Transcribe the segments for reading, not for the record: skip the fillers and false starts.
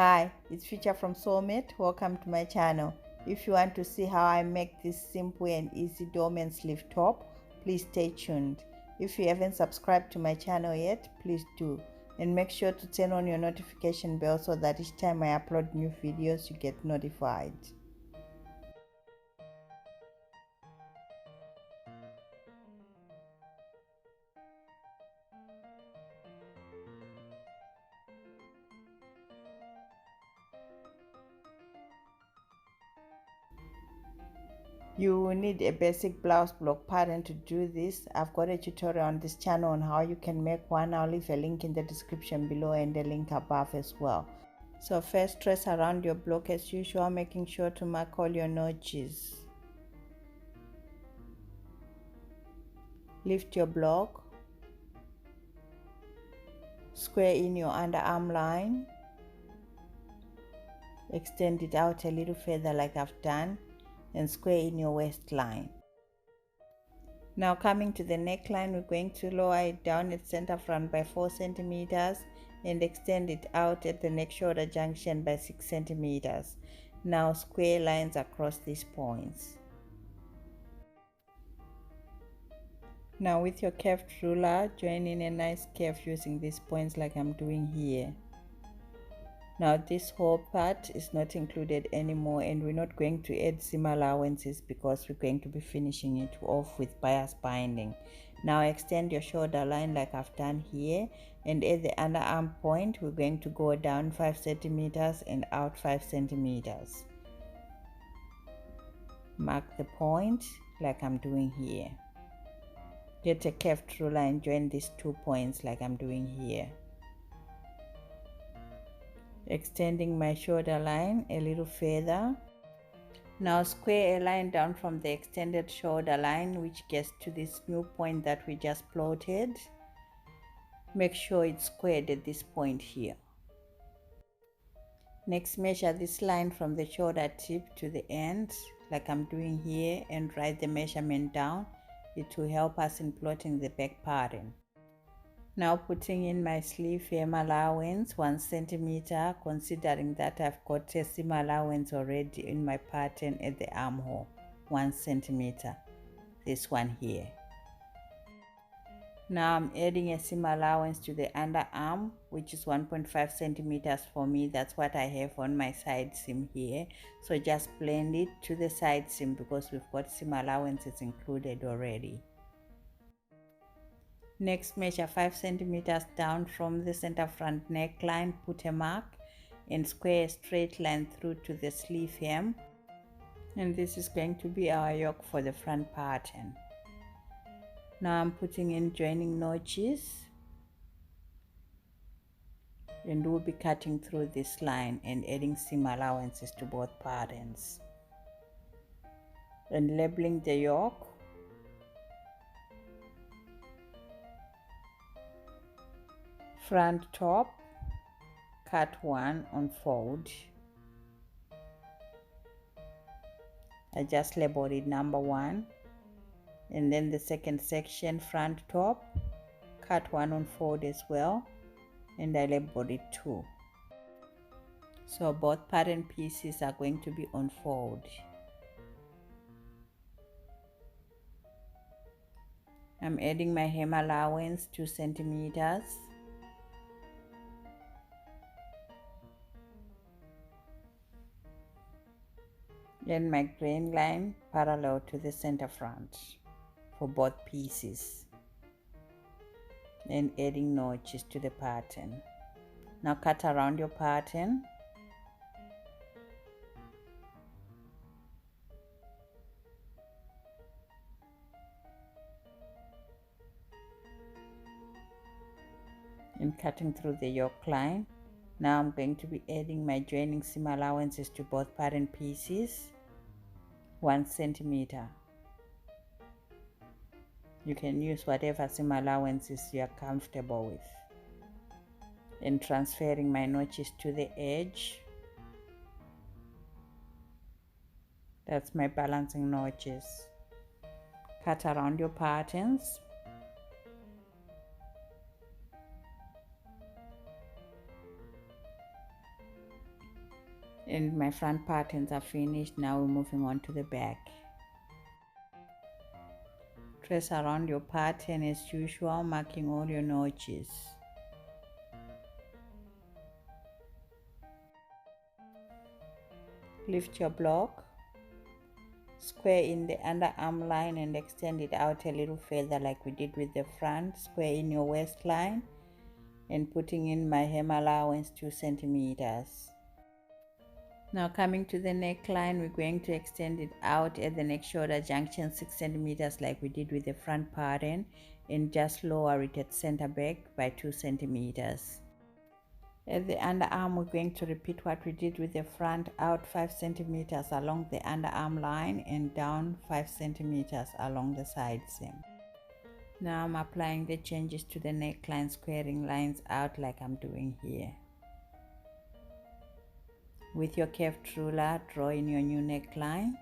Hi, it's Future from Sewmate. Welcome to my channel. If you want to see how I make this simple and easy dolman sleeve top, please stay tuned. If you haven't subscribed to my channel yet, please do. And make sure to turn on your notification bell so that each time I upload new videos, you get notified. You will need a basic blouse block pattern to do this. I've got a tutorial on this channel on how you can make one. I'll leave a link in the description below and a link above as well. So first, trace around your block as usual, making sure to mark all your notches. Lift your block, square in your underarm line, extend it out a little further like I've done, and square in your waistline. Now coming to the neckline, we're going to lower it down at center front by 4 centimeters and extend it out at the neck shoulder junction by 6 centimeters. Now square lines across these points. Now with your curved ruler, join in a nice curve using these points like I'm doing here. Now this whole part is not included anymore, and we're not going to add seam allowances because we're going to be finishing it off with bias binding. Now extend your shoulder line like I've done here, and at the underarm point we're going to go down 5 centimeters and out 5 centimeters. Mark the point like I'm doing here. Get a curved ruler and join these 2 points like I'm doing here. Extending my shoulder line a little further. Now square a line down from the extended shoulder line which gets to this new point that we just plotted. Make sure it's squared at this point here. Next, measure this line from the shoulder tip to the end like I'm doing here and write the measurement down. It will help us in plotting the back pattern. Now putting in my sleeve hem allowance 1 centimeter, considering that I've got a seam allowance already in my pattern at the armhole, 1 centimeter, this one here. Now I'm adding a seam allowance to the underarm, which is 1.5 centimeters for me. That's what I have on my side seam here. So just blend it to the side seam because we've got seam allowances included already. Next, measure 5 centimeters down from the center front neckline, put a mark and square a straight line through to the sleeve hem. And this is going to be our yoke for the front pattern. Now I'm putting in joining notches and we'll be cutting through this line and adding seam allowances to both patterns. And labeling the yoke. Front top, cut 1 on fold. I just labeled it number 1, and then the second section, front top, cut 1 on fold as well, and I labeled it 2. So both pattern pieces are going to be on fold. I'm adding my hem allowance 2 centimeters. Then my grain line parallel to the center front for both pieces, and adding notches to the pattern. Now cut around your pattern. And cutting through the yoke line. Now I'm going to be adding my joining seam allowances to both pattern pieces, 1 centimeter. You can use whatever seam allowances you are comfortable with. And transferring my notches to the edge. That's my balancing notches. Cut around your patterns. And my front patterns are finished. Now we're moving on to the back. Trace around your pattern as usual, marking all your notches. Lift your block, square in the underarm line and extend it out a little further like we did with the front. Square in your waistline and putting in my hem allowance 2 centimeters. Now coming to the neckline, we're going to extend it out at the neck shoulder junction 6 centimeters like we did with the front pattern, and just lower it at center back by 2 centimeters. At the underarm, we're going to repeat what we did with the front, out 5 centimeters along the underarm line and down 5 centimeters along the side seam. Now I'm applying the changes to the neckline, squaring lines out like I'm doing here. With your curved ruler, draw in your new neckline.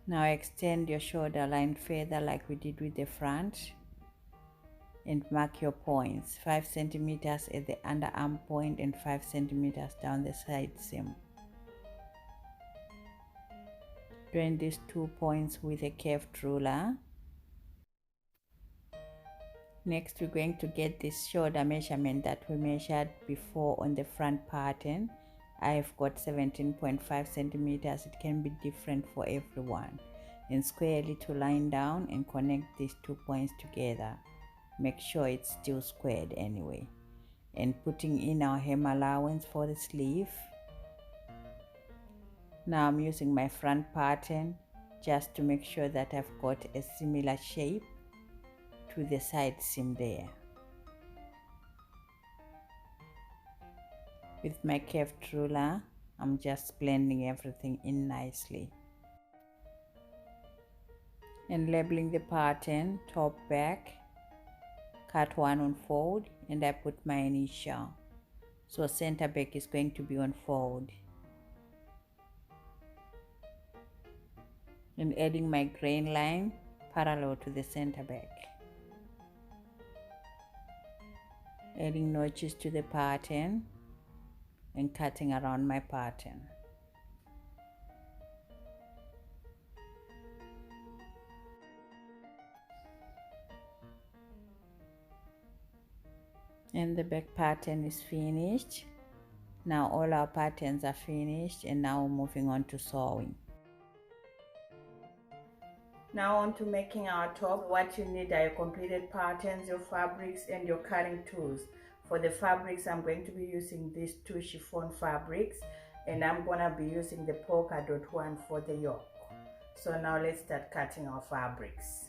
Now extend your shoulder line further like we did with the front and mark your points, 5 centimeters at the underarm point and 5 centimeters down the side seam. Join these 2 points with a curved ruler. Next, we're going to get this shoulder measurement that we measured before on the front pattern. I've got 17.5 centimeters. It can be different for everyone. And square a little line down and connect these 2 points together. Make sure it's still squared anyway. And putting in our hem allowance for the sleeve. Now I'm using my front pattern just to make sure that I've got a similar shape to the side seam there. With my curved ruler, I'm just blending everything in nicely. And labeling the pattern, top, back, cut 1 on fold, and I put my initial. So center back is going to be on fold. And adding my grain line parallel to the center back. Adding notches to the pattern and cutting around my pattern. And the back pattern is finished. Now all our patterns are finished, and now we're moving on to sewing. Now on to making our top. What you need are your completed patterns, your fabrics, and your cutting tools. For the fabrics, I'm going to be using these 2 chiffon fabrics, and I'm gonna be using the polka dot one for the yoke. So now let's start cutting our fabrics.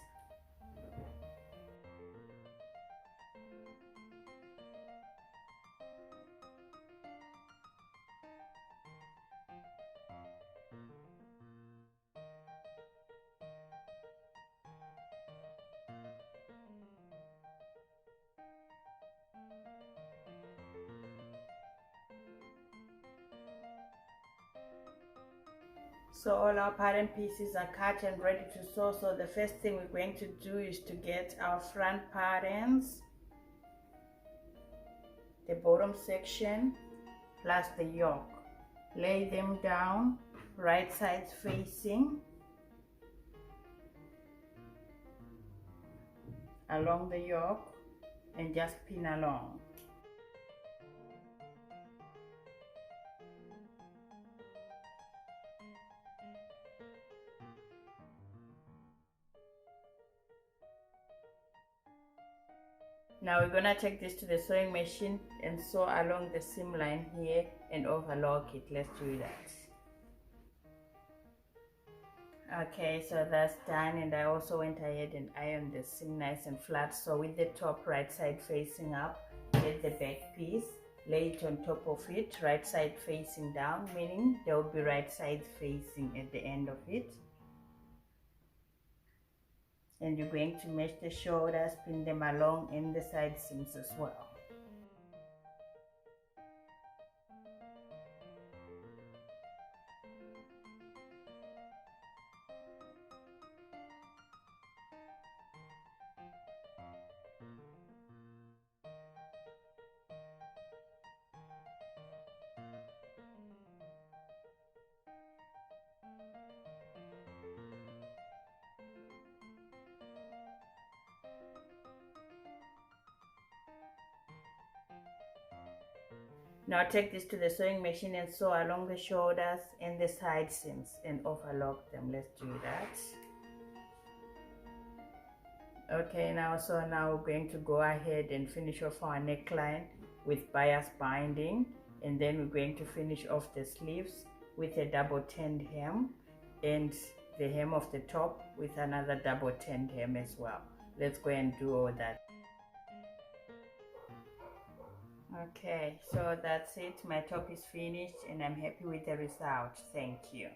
So all our pattern pieces are cut and ready to sew. So the first thing we're going to do is to get our front patterns, the bottom section plus the yoke. Lay them down right sides facing along the yoke and just pin along. Now we're gonna take this to the sewing machine and sew along the seam line here and overlock it. Let's do that. Okay, so that's done, and I also went ahead and ironed the seam nice and flat. So with the top right side facing up, get the back piece, lay it on top of it, right side facing down, meaning there will be right side facing at the end of it. And you're going to mesh the shoulders, pin them along in the side seams as well. Now take this to the sewing machine and sew along the shoulders and the side seams and overlock them. Let's do that. Okay, now we're going to go ahead and finish off our neckline with bias binding, and then we're going to finish off the sleeves with a double turned hem and the hem of the top with another double turned hem as well. Let's go and do all that. Okay, so that's it. My top is finished and I'm happy with the result. Thank you.